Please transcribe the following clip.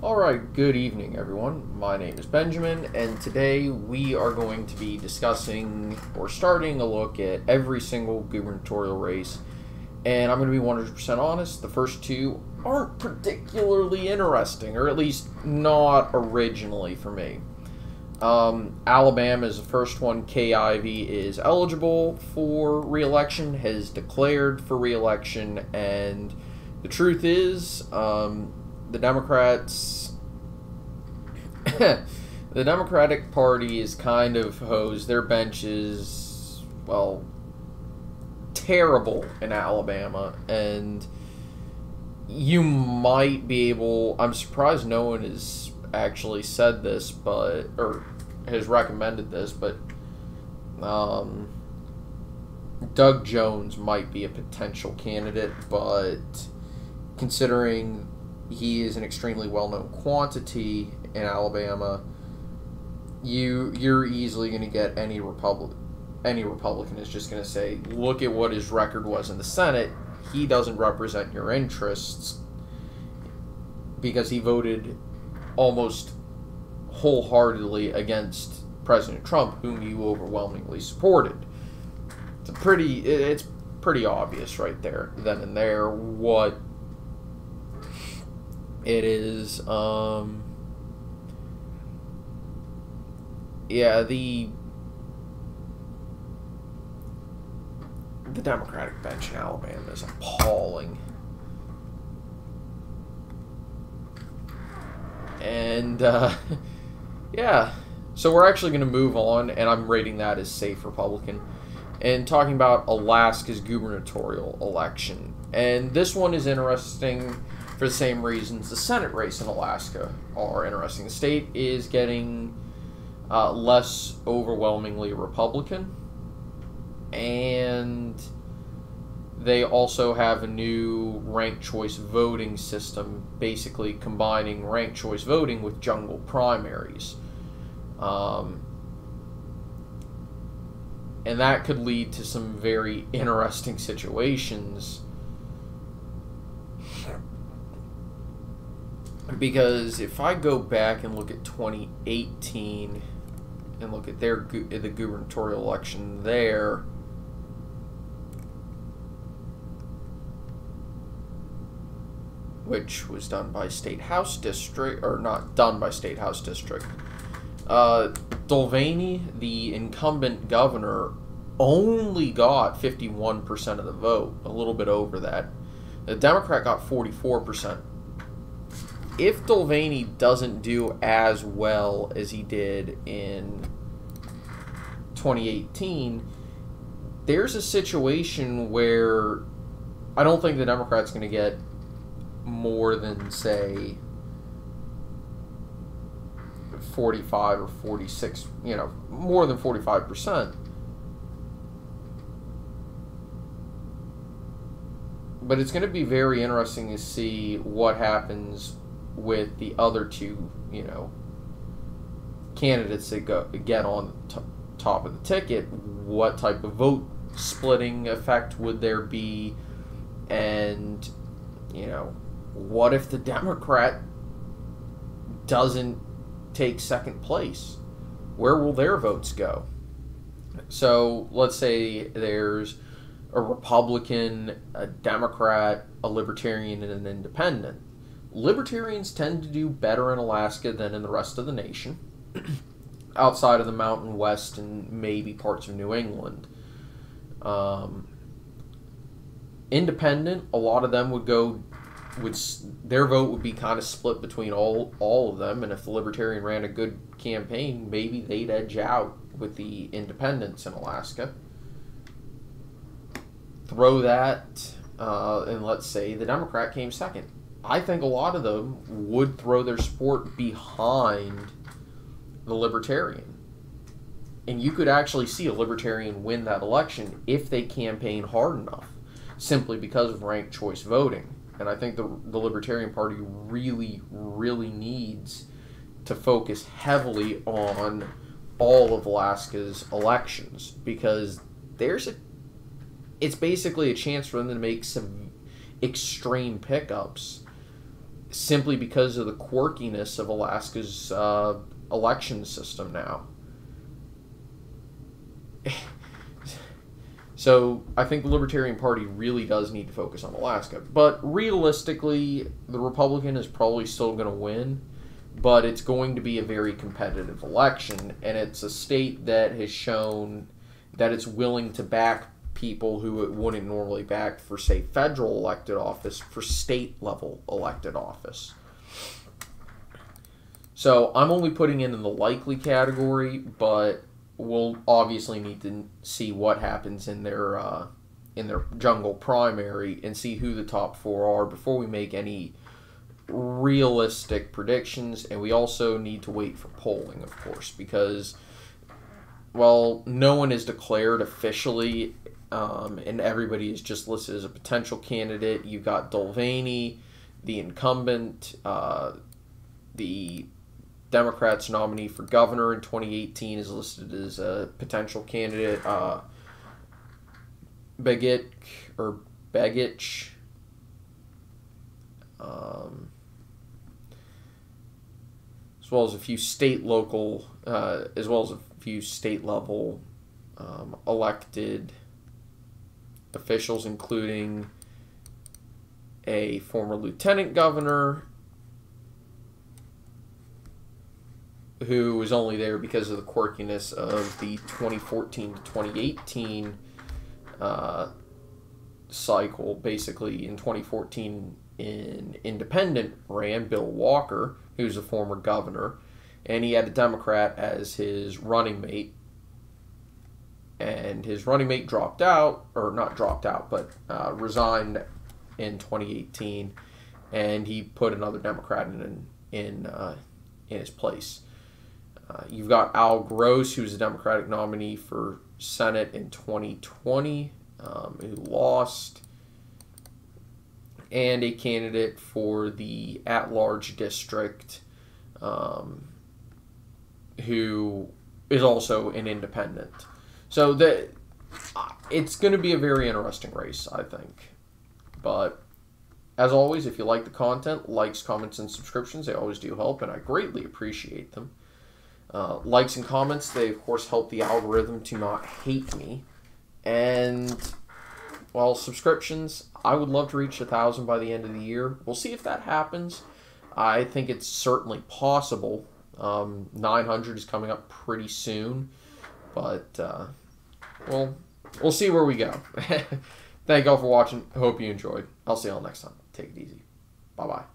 Alright, good evening everyone. My name is Benjamin, and today we are going to be discussing or starting a look at every single gubernatorial race. And I'm going to be 100% honest, the first two aren't particularly interesting, or at least not originally for me. Alabama is the first one. Kay Ivey is eligible for re-election, has declared for re-election, and the truth is, the Democrats, the Democratic Party is kind of hosed. Their bench is, well, terrible in Alabama, and you might be able, I'm surprised no one has actually said this, but, or has recommended this, but, Doug Jones might be a potential candidate, but considering he is an extremely well-known quantity in Alabama, you're easily going to get any Republican is just going to say, look at what his record was in the Senate. He doesn't represent your interests because he voted almost wholeheartedly against President Trump, whom you overwhelmingly supported. It's pretty obvious right there, then and there, what it is. Yeah, the Democratic bench in Alabama is appalling. And, yeah. So we're actually going to move on, and I'm rating that as safe Republican, and talking about Alaska's gubernatorial election. And this one is interesting for the same reasons the Senate race in Alaska are interesting. The state is getting less overwhelmingly Republican, and they also have a new ranked choice voting system, basically combining ranked choice voting with jungle primaries. And that could lead to some very interesting situations, because if I go back and look at 2018 and look at the gubernatorial election there, which was done by State House District, or not done by State House District, Mulvaney, the incumbent governor, only got 51% of the vote, a little bit over that. The Democrat got 44%. If Mulvaney doesn't do as well as he did in 2018, there's a situation where I don't think the Democrat's going to get more than, say, 45 or 46, more than 45%. But it's going to be very interesting to see what happens with the other two, candidates that get on the top of the ticket. What type of vote splitting effect would there be? And, what if the Democrat doesn't take second place? Where will their votes go? So let's say there's a Republican, a Democrat, a Libertarian, and an Independent. Libertarians tend to do better in Alaska than in the rest of the nation, outside of the Mountain West and maybe parts of New England. Independent, a lot of them their vote would be kind of split between all of them, and if the Libertarian ran a good campaign, maybe they'd edge out with the Independents in Alaska. Throw that, and let's say the Democrat came second. I think a lot of them would throw their support behind the Libertarian. And you could actually see a Libertarian win that election if they campaign hard enough, simply because of ranked choice voting. And I think the Libertarian Party really, really needs to focus heavily on all of Alaska's elections, because it's basically a chance for them to make some extreme pickups simply because of the quirkiness of Alaska's election system now. So I think the Libertarian Party really does need to focus on Alaska. But realistically, the Republican is probably still going to win, but it's going to be a very competitive election, and it's a state that has shown that it's willing to back people who it wouldn't normally back for, say, federal elected office, for state-level elected office. So I'm only putting it in the likely category, but we'll obviously need to see what happens in their jungle primary and see who the top 4 are before we make any realistic predictions. And we also need to wait for polling, of course, because, well, no one is declared officially, and everybody is just listed as a potential candidate. You've got Mulvaney, the incumbent, the Democrats' nominee for governor in 2018 is listed as a potential candidate. Begich, as well as a few state level elected officials, including a former lieutenant governor who was only there because of the quirkiness of the 2014 to 2018 cycle. Basically, in 2014, an independent ran, Bill Walker, who's a former governor, and he had a Democrat as his running mate. And his running mate dropped out, or not dropped out, but resigned in 2018, and he put another Democrat in his place. You've got Al Gross, who's a Democratic nominee for Senate in 2020, who lost, and a candidate for the at-large district, who is also an independent. So it's going to be a very interesting race, I think. But as always, if you like the content, likes, comments, and subscriptions, they always do help, and I greatly appreciate them. Likes and comments, they of course help the algorithm to not hate me. And, well, subscriptions, I would love to reach 1,000 by the end of the year. We'll see if that happens. I think it's certainly possible. 900 is coming up pretty soon. But, well, we'll see where we go. Thank you all for watching. Hope you enjoyed. I'll see you all next time. Take it easy. Bye-bye.